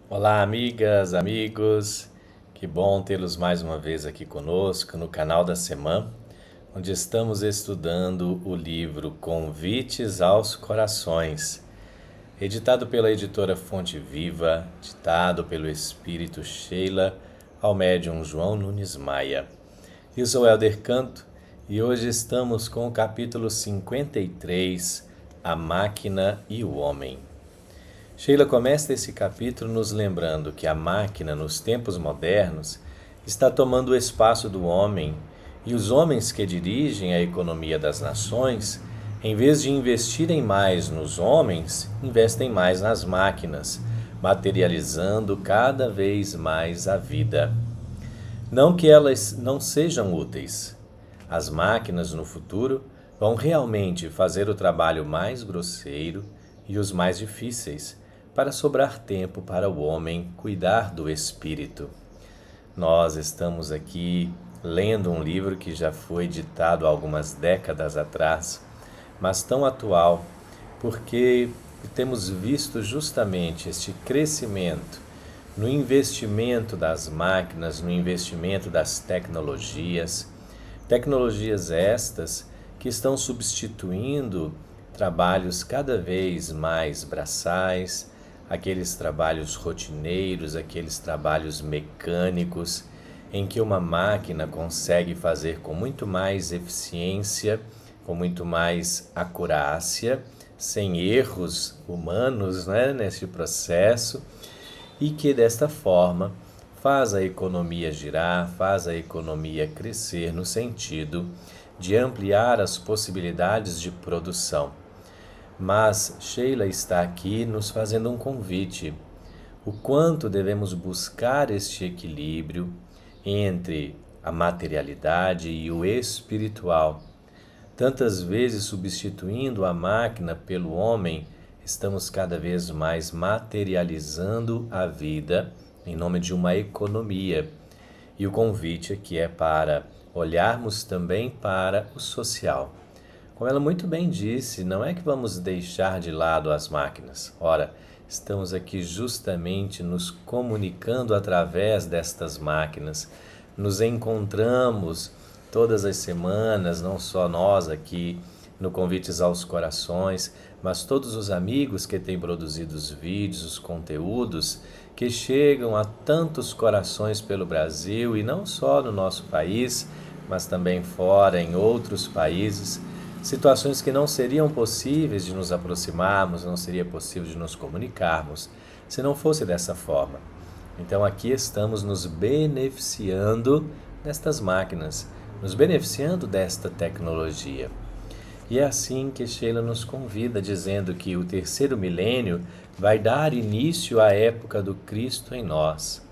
Olá, amigas, amigos. Que bom tê-los mais uma vez aqui conosco no canal da Semã, onde estamos estudando o livro Convites aos Corações, editado pela editora Fonte Viva, ditado pelo espírito Sheila ao médium João Nunes Maia. Eu sou Helder Canto e hoje estamos com o capítulo 53, A Máquina e o Homem. Sheila começa esse capítulo nos lembrando que a máquina, nos tempos modernos, está tomando o espaço do homem e os homens que dirigem a economia das nações, em vez de investirem mais nos homens, investem mais nas máquinas, materializando cada vez mais a vida. Não que elas não sejam úteis. As máquinas no futuro vão realmente fazer o trabalho mais grosseiro e os mais difíceis, para sobrar tempo para o homem cuidar do espírito. Nós estamos aqui lendo um livro que já foi ditado há algumas décadas atrás, mas tão atual, porque temos visto justamente este crescimento no investimento das máquinas, no investimento das tecnologias, tecnologias estas que estão substituindo trabalhos cada vez mais braçais, aqueles trabalhos rotineiros, aqueles trabalhos mecânicos, em que uma máquina consegue fazer com muito mais eficiência, com muito mais acurácia, sem erros humanos, né, nesse processo, e que desta forma faz a economia girar, faz a economia crescer no sentido de ampliar as possibilidades de produção. Mas Sheila está aqui nos fazendo um convite. O quanto devemos buscar este equilíbrio entre a materialidade e o espiritual. Tantas vezes substituindo a máquina pelo homem, estamos cada vez mais materializando a vida em nome de uma economia. E o convite aqui é para olharmos também para o social. Como ela muito bem disse, não é que vamos deixar de lado as máquinas. Ora, estamos aqui justamente nos comunicando através destas máquinas. Nos encontramos todas as semanas, não só nós aqui no Convites aos Corações, mas todos os amigos que têm produzido os vídeos, os conteúdos que chegam a tantos corações pelo Brasil e não só no nosso país, mas também fora, em outros países. Situações que não seriam possíveis de nos aproximarmos, não seria possível de nos comunicarmos, se não fosse dessa forma. Então aqui estamos nos beneficiando destas máquinas, nos beneficiando desta tecnologia. E é assim que Sheila nos convida, dizendo que o terceiro milênio vai dar início à época do Cristo em nós.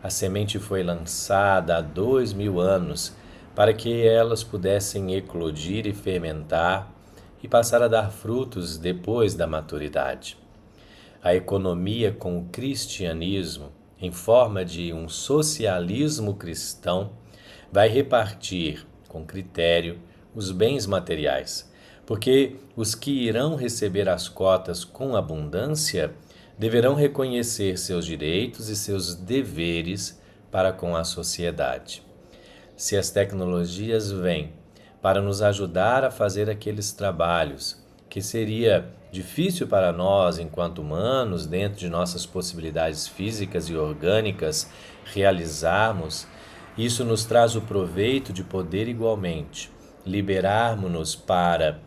A semente foi lançada há 2000 anos, para que elas pudessem eclodir e fermentar e passar a dar frutos depois da maturidade. A economia com o cristianismo, em forma de um socialismo cristão, vai repartir com critério os bens materiais, porque os que irão receber as cotas com abundância deverão reconhecer seus direitos e seus deveres para com a sociedade. Se as tecnologias vêm para nos ajudar a fazer aqueles trabalhos que seria difícil para nós, enquanto humanos, dentro de nossas possibilidades físicas e orgânicas, realizarmos, isso nos traz o proveito de poder igualmente liberarmos-nos para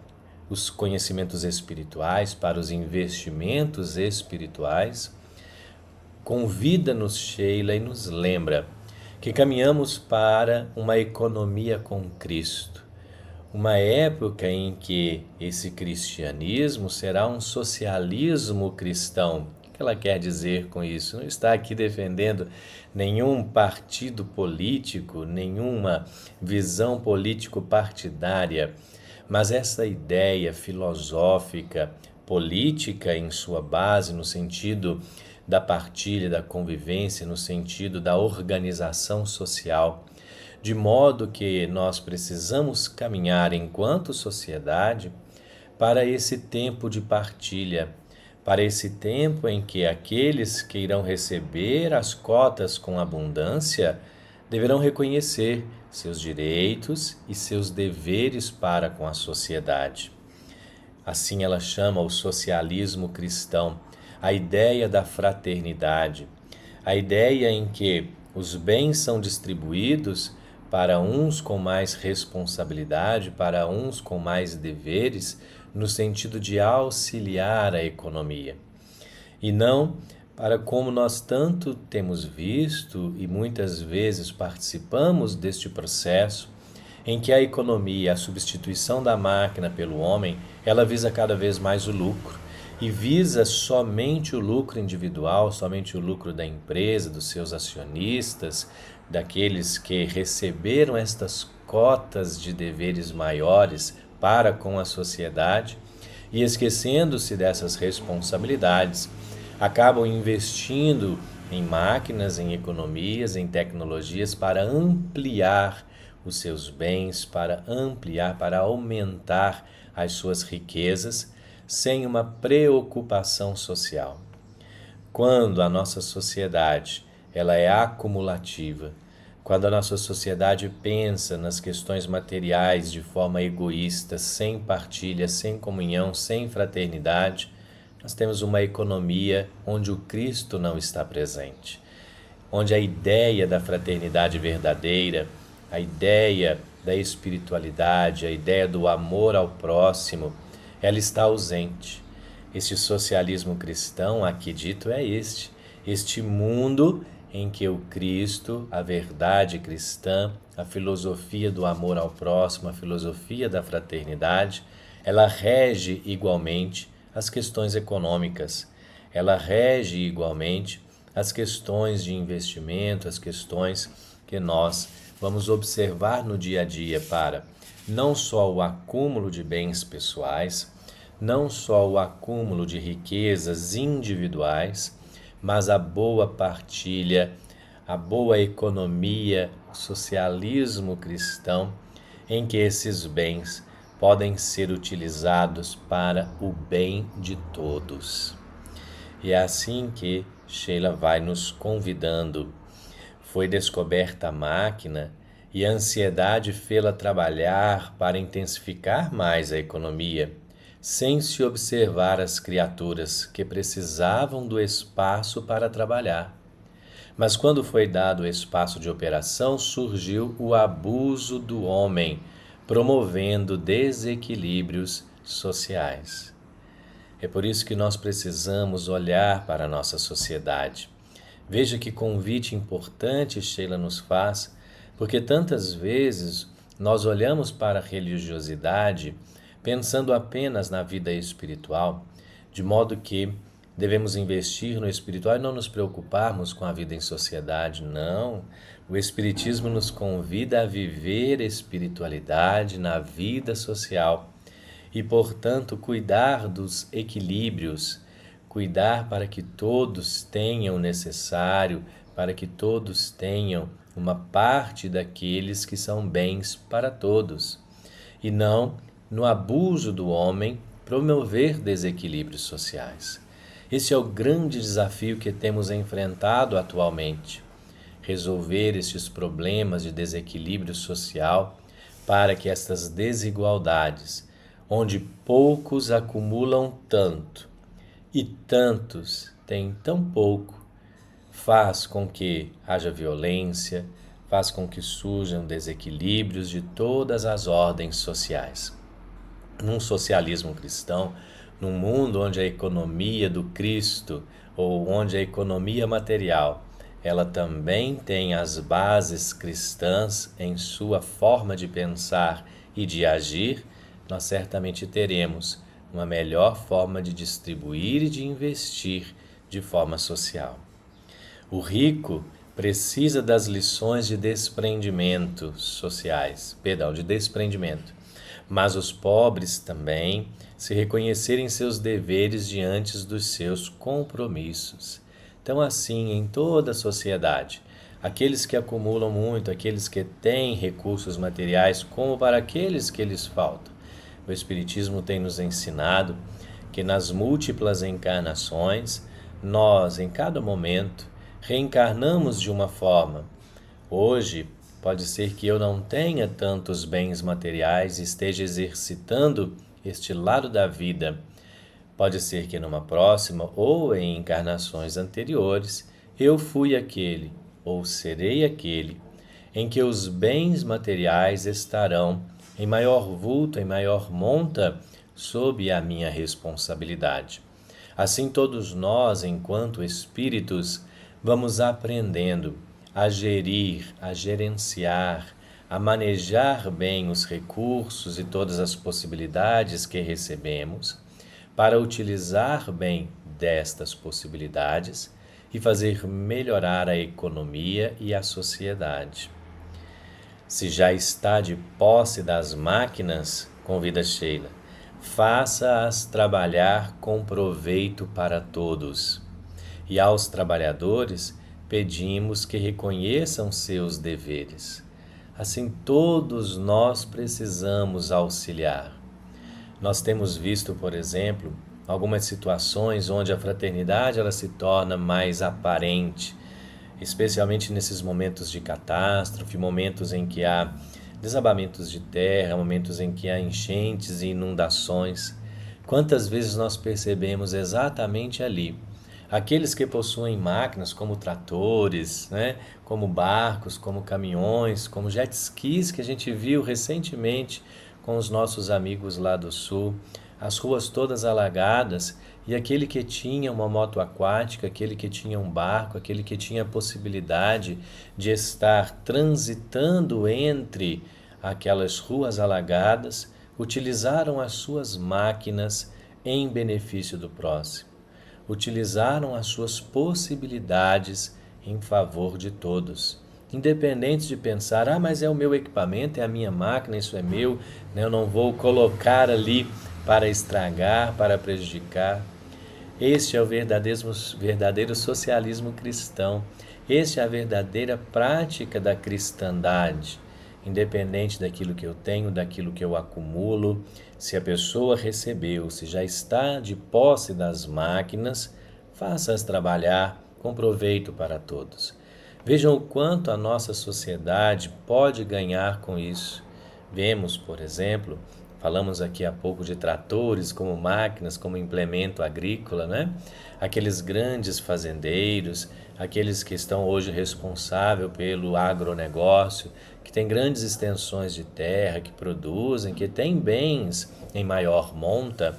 os conhecimentos espirituais, para os investimentos espirituais. Convida-nos, Sheila, e nos lembra que caminhamos para uma economia com Cristo, uma época em que esse cristianismo será um socialismo cristão. O que ela quer dizer com isso? Não está aqui defendendo nenhum partido político, nenhuma visão político-partidária, mas essa ideia filosófica, política em sua base, no sentido da partilha, da convivência, no sentido da organização social, de modo que nós precisamos caminhar enquanto sociedade para esse tempo de partilha, para esse tempo em que aqueles que irão receber as cotas com abundância deverão reconhecer seus direitos e seus deveres para com a sociedade. Assim ela chama o socialismo cristão, a ideia da fraternidade, a ideia em que os bens são distribuídos para uns com mais responsabilidade, para uns com mais deveres, no sentido de auxiliar a economia. E não para como nós tanto temos visto e muitas vezes participamos deste processo, em que a economia, a substituição da máquina pelo homem, ela visa cada vez mais o lucro e visa somente o lucro individual, somente o lucro da empresa, dos seus acionistas, daqueles que receberam estas cotas de deveres maiores para com a sociedade e esquecendo-se dessas responsabilidades, acabam investindo em máquinas, em economias, em tecnologias para ampliar os seus bens, para ampliar, para aumentar as suas riquezas, sem uma preocupação social. Quando a nossa sociedade ela é acumulativa, quando a nossa sociedade pensa nas questões materiais de forma egoísta, sem partilha, sem comunhão, sem fraternidade, nós temos uma economia onde o Cristo não está presente, onde a ideia da fraternidade verdadeira, a ideia da espiritualidade, a ideia do amor ao próximo, ela está ausente. Este socialismo cristão aqui dito é este mundo em que o Cristo, a verdade cristã, a filosofia do amor ao próximo, a filosofia da fraternidade, ela rege igualmente as questões econômicas, ela rege igualmente as questões de investimento, as questões que nós vamos observar no dia a dia para não só o acúmulo de bens pessoais, não só o acúmulo de riquezas individuais, mas a boa partilha, a boa economia, o socialismo cristão, em que esses bens podem ser utilizados para o bem de todos. E é assim que Sheila vai nos convidando. Foi descoberta a máquina e a ansiedade fê-la trabalhar para intensificar mais a economia, sem se observar as criaturas que precisavam do espaço para trabalhar. Mas quando foi dado o espaço de operação, surgiu o abuso do homem, promovendo desequilíbrios sociais. É por isso que nós precisamos olhar para a nossa sociedade. Veja que convite importante Sheila nos faz, porque tantas vezes nós olhamos para a religiosidade pensando apenas na vida espiritual, de modo que devemos investir no espiritual e não nos preocuparmos com a vida em sociedade. Não, o Espiritismo nos convida a viver espiritualidade na vida social e, portanto, cuidar dos equilíbrios, cuidar para que todos tenham o necessário, para que todos tenham uma parte daqueles que são bens para todos, e não, no abuso do homem, promover desequilíbrios sociais. Esse é o grande desafio que temos enfrentado atualmente, resolver estes problemas de desequilíbrio social para que estas desigualdades, onde poucos acumulam tanto e tantos têm tão pouco, faz com que haja violência, faz com que surjam desequilíbrios de todas as ordens sociais. Num socialismo cristão, num mundo onde a economia do Cristo, ou onde a economia material, ela também tem as bases cristãs em sua forma de pensar e de agir, nós certamente teremos uma melhor forma de distribuir e de investir de forma social. O rico precisa das lições de desprendimento sociais, de desprendimento. Mas os pobres também se reconhecerem seus deveres diante dos seus compromissos. Então, assim, em toda a sociedade, aqueles que acumulam muito, aqueles que têm recursos materiais, como para aqueles que lhes faltam. O Espiritismo tem nos ensinado que nas múltiplas encarnações, nós, em cada momento, reencarnamos de uma forma. Hoje, pode ser que eu não tenha tantos bens materiais e esteja exercitando este lado da vida. Pode ser que numa próxima ou em encarnações anteriores, eu fui aquele, ou serei aquele, em que os bens materiais estarão em maior vulto, em maior monta, sob a minha responsabilidade. Assim, todos nós, enquanto espíritos, vamos aprendendo a gerir, a gerenciar, a manejar bem os recursos e todas as possibilidades que recebemos, para utilizar bem destas possibilidades e fazer melhorar a economia e a sociedade. Se já está de posse das máquinas, convida Sheila, faça-as trabalhar com proveito para todos. E aos trabalhadores pedimos que reconheçam seus deveres. Assim, todos nós precisamos auxiliar. Nós temos visto, por exemplo, algumas situações onde a fraternidade ela se torna mais aparente, especialmente nesses momentos de catástrofe, momentos em que há desabamentos de terra, momentos em que há enchentes e inundações. Quantas vezes nós percebemos exatamente ali aqueles que possuem máquinas como tratores, né, como barcos, como caminhões, como jet skis que a gente viu recentemente com os nossos amigos lá do sul, as ruas todas alagadas, e aquele que tinha uma moto aquática, aquele que tinha um barco, aquele que tinha a possibilidade de estar transitando entre aquelas ruas alagadas, utilizaram as suas máquinas em benefício do próximo. Utilizaram as suas possibilidades em favor de todos. Independente de pensar, mas é o meu equipamento, é a minha máquina, isso é meu, né? Eu não vou colocar ali para estragar, para prejudicar. Este é o verdadeiro socialismo cristão. Este é a verdadeira prática da cristandade. Independente daquilo que eu tenho, daquilo que eu acumulo, se a pessoa recebeu, se já está de posse das máquinas, faça-as trabalhar com proveito para todos. Vejam o quanto a nossa sociedade pode ganhar com isso. Vemos, por exemplo, falamos aqui há pouco de tratores como máquinas, como implemento agrícola, né? Aqueles grandes fazendeiros, aqueles que estão hoje responsáveis pelo agronegócio, que têm grandes extensões de terra, que produzem, que têm bens em maior monta,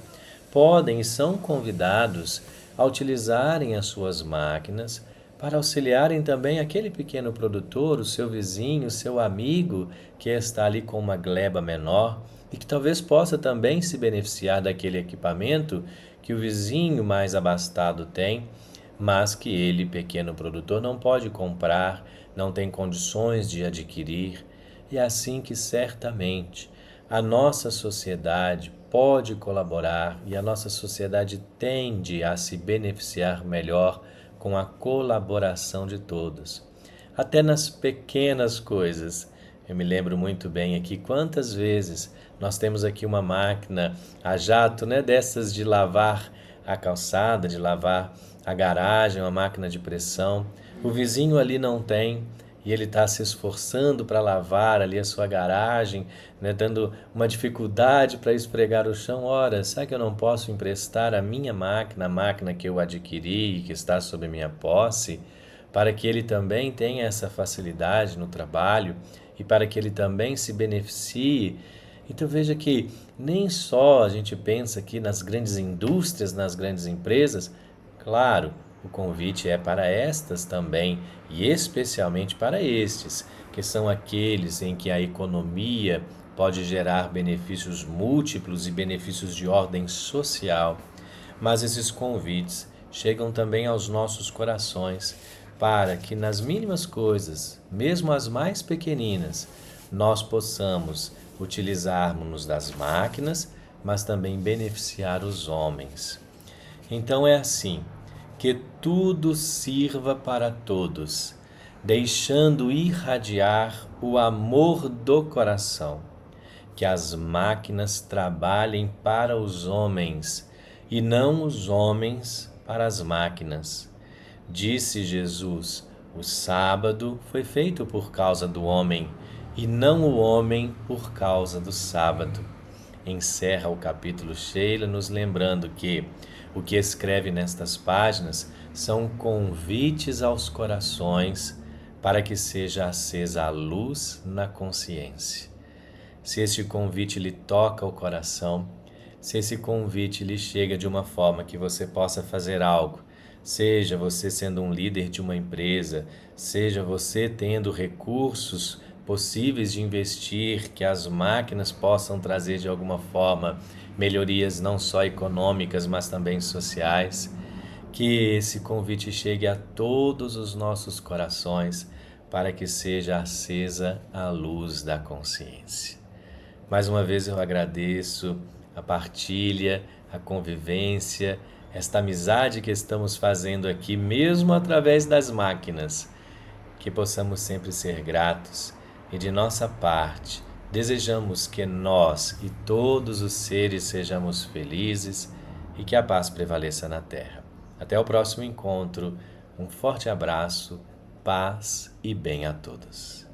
podem e são convidados a utilizarem as suas máquinas para auxiliarem também aquele pequeno produtor, o seu vizinho, o seu amigo, que está ali com uma gleba menor e que talvez possa também se beneficiar daquele equipamento que o vizinho mais abastado tem, mas que ele, pequeno produtor, não pode comprar, não tem condições de adquirir. E é assim que certamente a nossa sociedade pode colaborar e a nossa sociedade tende a se beneficiar melhor com a colaboração de todos, até nas pequenas coisas. Eu me lembro muito bem aqui quantas vezes nós temos aqui uma máquina a jato, né, dessas de lavar a calçada, de lavar a garagem, uma máquina de pressão. O vizinho ali não tem e ele está se esforçando para lavar ali a sua garagem, né, dando uma dificuldade para esfregar o chão. Ora, será que eu não posso emprestar a minha máquina, a máquina que eu adquiri e que está sob minha posse, para que ele também tenha essa facilidade no trabalho e para que ele também se beneficie? Então veja que nem só a gente pensa aqui nas grandes indústrias, nas grandes empresas. Claro, o convite é para estas também, e especialmente para estes, que são aqueles em que a economia pode gerar benefícios múltiplos e benefícios de ordem social. Mas esses convites chegam também aos nossos corações, para que nas mínimas coisas, mesmo as mais pequeninas, nós possamos utilizarmos-nos das máquinas, mas também beneficiar os homens. Então é assim, que tudo sirva para todos, deixando irradiar o amor do coração, que as máquinas trabalhem para os homens e não os homens para as máquinas. Disse Jesus: o sábado foi feito por causa do homem, e não o homem por causa do sábado. Encerra o capítulo Sheila nos lembrando que o que escreve nestas páginas são convites aos corações para que seja acesa a luz na consciência. Se este convite lhe toca o coração, se esse convite lhe chega de uma forma que você possa fazer algo, seja você sendo um líder de uma empresa, seja você tendo recursos possíveis de investir, que as máquinas possam trazer de alguma forma melhorias não só econômicas, mas também sociais, que esse convite chegue a todos os nossos corações para que seja acesa a luz da consciência. Mais uma vez eu agradeço a partilha, a convivência, esta amizade que estamos fazendo aqui, mesmo através das máquinas. Que possamos sempre ser gratos e, de nossa parte, desejamos que nós e todos os seres sejamos felizes e que a paz prevaleça na Terra. Até o próximo encontro. Um forte abraço, paz e bem a todos.